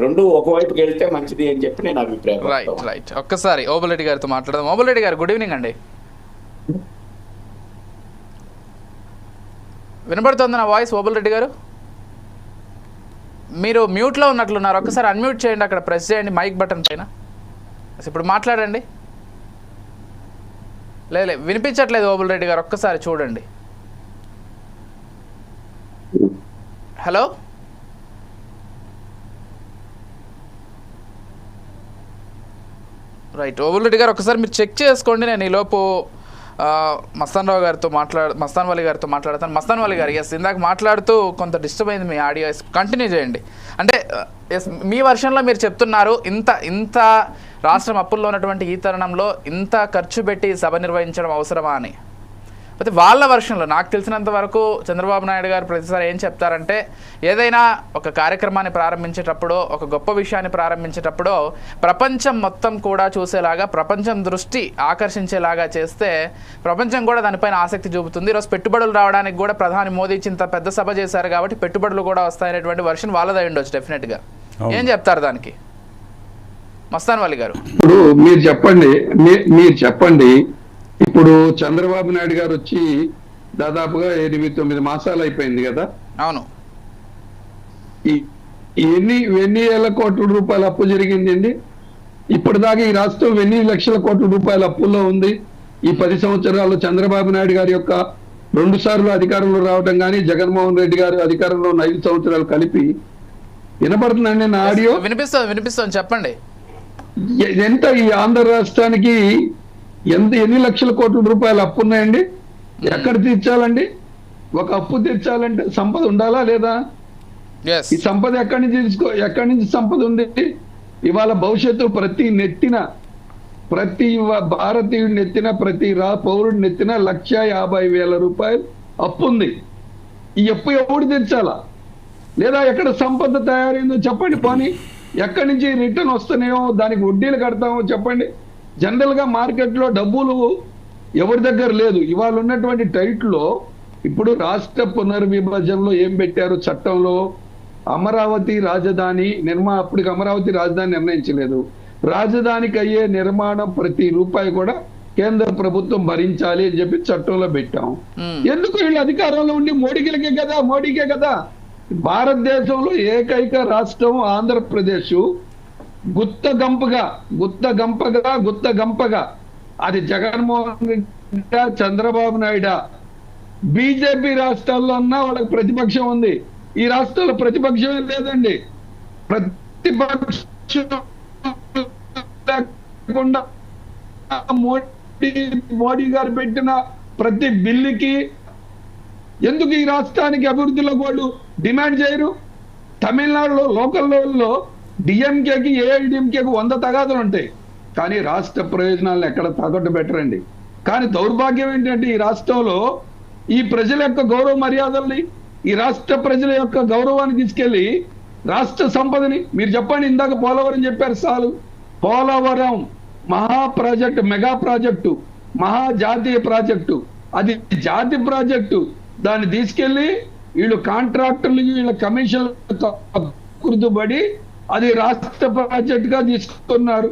రెండు ఒకవైపుకి వెళ్తే మంచిది అని చెప్పి నేను అభిప్రాయం. రైట్. ఒక్కసారి ఓబులరెడ్డి గారితో మాట్లాడదాం. ఓబులరెడ్డి గారు, గుడ్ ఈవినింగ్ అండి. వినబడుతుంది నా వాయిస్? ఓబులరెడ్డి గారు, మీరు మ్యూట్లో ఉన్నట్లున్నారు, ఒక్కసారి అన్మ్యూట్ చేయండి, అక్కడ ప్రెస్ చేయండి మైక్ బటన్ పైన. ఇప్పుడు మాట్లాడండి. లే వినిపించట్లేదు ఓబులరెడ్డి గారు, ఒక్కసారి చూడండి. Hello, right. ఓబులరెడ్డి గారు ఒకసారి మీరు చెక్ చేసుకోండి. నేను ఈలోపు మస్తాన్ వలి గారితో మాట్లాడతాను. మస్తాన్ వలి గారు, ఎస్, ఇందాక మాట్లాడుతూ కొంత డిస్టర్బ్ అయింది మీ ఆడియో, కంటిన్యూ చేయండి. అంటే ఎస్, మీ వర్షన్లో మీరు చెప్తున్నారు ఇంత రాష్ట్రం అప్పుల్లో ఉన్నటువంటి ఈ తరుణంలో ఇంత ఖర్చు పెట్టి సభ నిర్వహించడం అవసరమా అని. అయితే వాళ్ళ వర్షన్లో నాకు తెలిసినంత వరకు చంద్రబాబు నాయుడు గారు ప్రతిసారి ఏం చెప్తారంటే, ఏదైనా ఒక కార్యక్రమాన్ని ప్రారంభించేటప్పుడు, ఒక గొప్ప విషయాన్ని ప్రారంభించేటప్పుడు ప్రపంచం మొత్తం కూడా చూసేలాగా, ప్రపంచం దృష్టి ఆకర్షించేలాగా చేస్తే ప్రపంచం కూడా దానిపైన ఆసక్తి చూపుతుంది. ఈరోజు పెట్టుబడులు రావడానికి కూడా ప్రధాని మోదీ ఇంత పెద్ద సభ చేశారు కాబట్టి పెట్టుబడులు కూడా వస్తాయనేటువంటి వర్షన్ వాళ్ళదై ఉండొచ్చు డెఫినెట్గా. ఏం చెప్తారు దానికి మస్తాన్ వలి గారు? ఇప్పుడు మీరు చెప్పండి. ఇప్పుడు చంద్రబాబు నాయుడు గారు వచ్చి దాదాపుగా 8-9 మాసాలు అయిపోయింది కదా. అవును. ఎన్ని వేల కోట్ల రూపాయల అప్పు జరిగిందండి ఇప్పటిదాకా? ఈ రాష్ట్రం ఎన్ని లక్షల కోట్ల రూపాయల అప్పుల్లో ఉంది? ఈ 10 సంవత్సరాల్లో చంద్రబాబు నాయుడు గారి యొక్క 2 సార్లు అధికారంలో రావడం కానీ, జగన్మోహన్ రెడ్డి గారు అధికారంలో ఉన్న 5 సంవత్సరాలు కలిపి. వినపడుతుందండి నా ఆడియో? వినిపిస్తుంది, చెప్పండి. ఎంత ఈ ఆంధ్ర రాష్ట్రానికి ఎన్ని లక్షల కోట్ల రూపాయలు అప్పు ఉన్నాయండి? ఎక్కడ తీర్చాలండి? ఒక అప్పు తీర్చాలంటే సంపద ఉండాలా లేదా? ఈ సంపద ఎక్కడి నుంచి సంపద ఉంది? ఇవాళ భవిష్యత్తు ప్రతి భారతీయుడి నెత్తిన, ప్రతి పౌరుడి నెత్తిన 1,50,000 రూపాయలు అప్పు ఉంది. ఈ అప్పు ఎవడు తీర్చాలా? లేదా ఎక్కడ సంపద తయారైందో చెప్పండి. పోనీ ఎక్కడి నుంచి రిటర్న్ వస్తున్నాయో దానికి వడ్డీలు కడతామో చెప్పండి. జనరల్ గా మార్కెట్ లో డబ్బులు ఎవరి దగ్గర లేదు. ఇవాళ ఉన్నటువంటి టైట్లో ఇప్పుడు రాష్ట్ర పునర్విభజనలో ఏం పెట్టారు చట్టంలో? అమరావతి రాజధాని అప్పటికి అమరావతి రాజధాని నిర్ణయించలేదు. రాజధానికి అయ్యే నిర్మాణం ప్రతి రూపాయి కూడా కేంద్ర ప్రభుత్వం భరించాలి అని చెప్పి చట్టంలో పెట్టాం. ఎందుకు? వీళ్ళు అధికారంలో ఉండి మోడీకే కదా. భారతదేశంలో ఏకైక రాష్ట్రం ఆంధ్రప్రదేశ్ గుత్తగంపగా అది జగన్మోహన్ రెడ్డి, చంద్రబాబు నాయుడు. బీజేపీ రాష్ట్రాల్లో ఉన్నా వాళ్ళకి ప్రతిపక్షం ఉంది. ఈ రాష్ట్రాల్లో ప్రతిపక్షం లేదండి. ప్రతిపక్షం లేకుండా మోడీ గారు పెట్టిన ప్రతి బిల్లుకి ఎందుకు ఈ రాష్ట్రానికి అభివృద్ధిలో వాళ్ళు డిమాండ్ చేయరు? తమిళనాడులో లోకల్ లెవెల్లో డిఎంకేకి ఏఐడిఎంకేకి 100 తగాదులు ఉంటాయి, కానీ రాష్ట్ర ప్రయోజనాలను ఎక్కడ తాకట్టు పెట్టరండి. కానీ దౌర్భాగ్యం ఏంటంటే ఈ రాష్ట్రంలో ఈ ప్రజల యొక్క గౌరవ మర్యాదల్ని, ఈ రాష్ట్ర ప్రజల యొక్క గౌరవాన్ని తీసుకెళ్లి రాష్ట్ర సంపదని మీరు చెప్పండి. ఇందాక పోలవరం చెప్పారు, చాలు. పోలవరం మెగా ప్రాజెక్టు, మహాజాతీయ ప్రాజెక్టు, అది జాతి ప్రాజెక్టు. దాన్ని తీసుకెళ్లి వీళ్ళు కాంట్రాక్టర్లు, వీళ్ళ కమిషన్ కుర్దుబడి అది రాష్ట్ర ప్రాజెక్ట్ గా తీసుకున్నారు.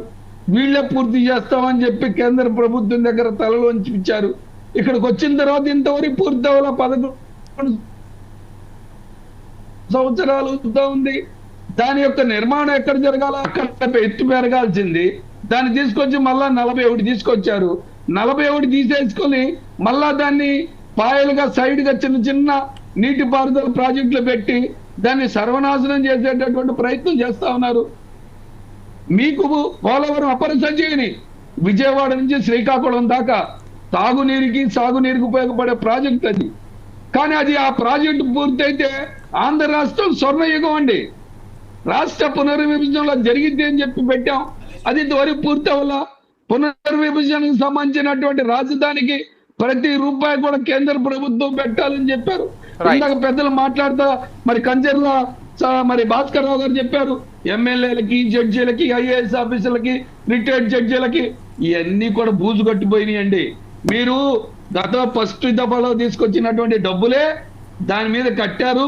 వీళ్ళే పూర్తి చేస్తామని చెప్పి కేంద్ర ప్రభుత్వం దగ్గర తలలోంచి ఇచ్చారు. ఇక్కడికి వచ్చిన తర్వాత ఇంతవరకు పూర్తి అవ్వాల. 11 సంవత్సరాలు ఉంది. దాని యొక్క నిర్మాణం ఎక్కడ జరగాల? అక్కడ ఎత్తు పెరగాల్సింది. దాన్ని తీసుకొచ్చి మళ్ళా 41 తీసుకొచ్చారు. 41 తీసేసుకొని మళ్ళా దాన్ని పాయలుగా సైడ్ గా చిన్న నీటిపారుదల ప్రాజెక్టులు పెట్టి దాన్ని సర్వనాశనం చేసేటటువంటి ప్రయత్నం చేస్తా ఉన్నారు. మీకు పోలవరం అపర సంజీవిని, విజయవాడ నుంచి శ్రీకాకుళం దాకా తాగునీరుకి సాగునీరుకి ఉపయోగపడే ప్రాజెక్ట్ అది. కానీ అది ఆ ప్రాజెక్టు పూర్తయితే ఆంధ్ర రాష్ట్రం స్వర్ణయుగం అండి. రాష్ట్ర పునర్విభజనలో జరిగింది అని చెప్పి పెట్టాం, అది ఇంతవరకు పూర్తి అవ్వాల. పునర్విభజనకు సంబంధించినటువంటి రాజధానికి ప్రతి రూపాయి కూడా కేంద్ర ప్రభుత్వం పెట్టాలని చెప్పారు. ఇందాక పెద్దలు మాట్లాడతా మరి కంచెర్ల మరి భాస్కర్ రావు గారు చెప్పారు, ఎమ్మెల్యేలకి, జడ్జీలకి, ఐఏఎస్ ఆఫీసర్లకి, రిటైర్డ్ జడ్జీలకి ఇవన్నీ కూడా బూజు కట్టిపోయినాయండి. మీరు ఫస్ట్ దఫాలో తీసుకొచ్చినటువంటి డబ్బులే దాని మీద కట్టారు.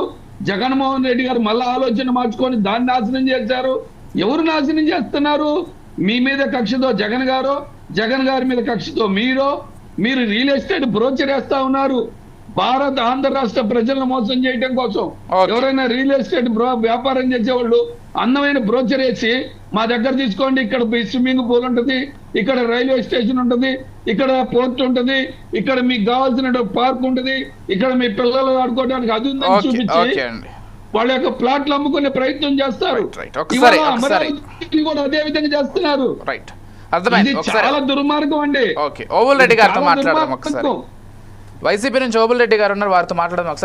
జగన్మోహన్ రెడ్డి గారు మళ్ళా ఆలోచన మార్చుకొని దాన్ని నాశనం చేశారు. ఎవరు నాశనం చేస్తున్నారు? మీ మీద కక్షతో జగన్ గారి మీద కక్షతో మీరు రియల్ ఎస్టేట్ బ్రోచర్ వేస్తా ఉన్నారు. ఆంధ్ర రాష్ట్ర ప్రజలను మోసం చేయడం కోసం ఎవరైనా రియల్ ఎస్టేట్ వ్యాపారం చేసేవాళ్ళు అందమైన బ్రోచర్ వేసి మా దగ్గర తీసుకోండి, ఇక్కడ స్విమ్మింగ్ పూల్ ఉంటుంది, ఇక్కడ రైల్వే స్టేషన్ ఉంటుంది, ఇక్కడ పోర్ట్ ఉంటుంది, ఇక్కడ మీకు కావాల్సిన పార్క్ ఉంటుంది, ఇక్కడ మీ పిల్లలు ఆడుకోవడానికి అది ఉందని చూపించి వాళ్ళ యొక్క ప్లాట్లు అమ్ముకునే ప్రయత్నం చేస్తారు. అమరావతి కూడా అదే విధంగా చేస్తున్నారు. చాలా దుర్మార్గం అండి. ఓవల్ రెడ్డి గారితో మాట్లాడదాం ఒకసారి. వైసీపీ నుంచి ఓబుల్ రెడ్డి గారు ఉన్నారు, వారితో మాట్లాడదాం ఒకసారి.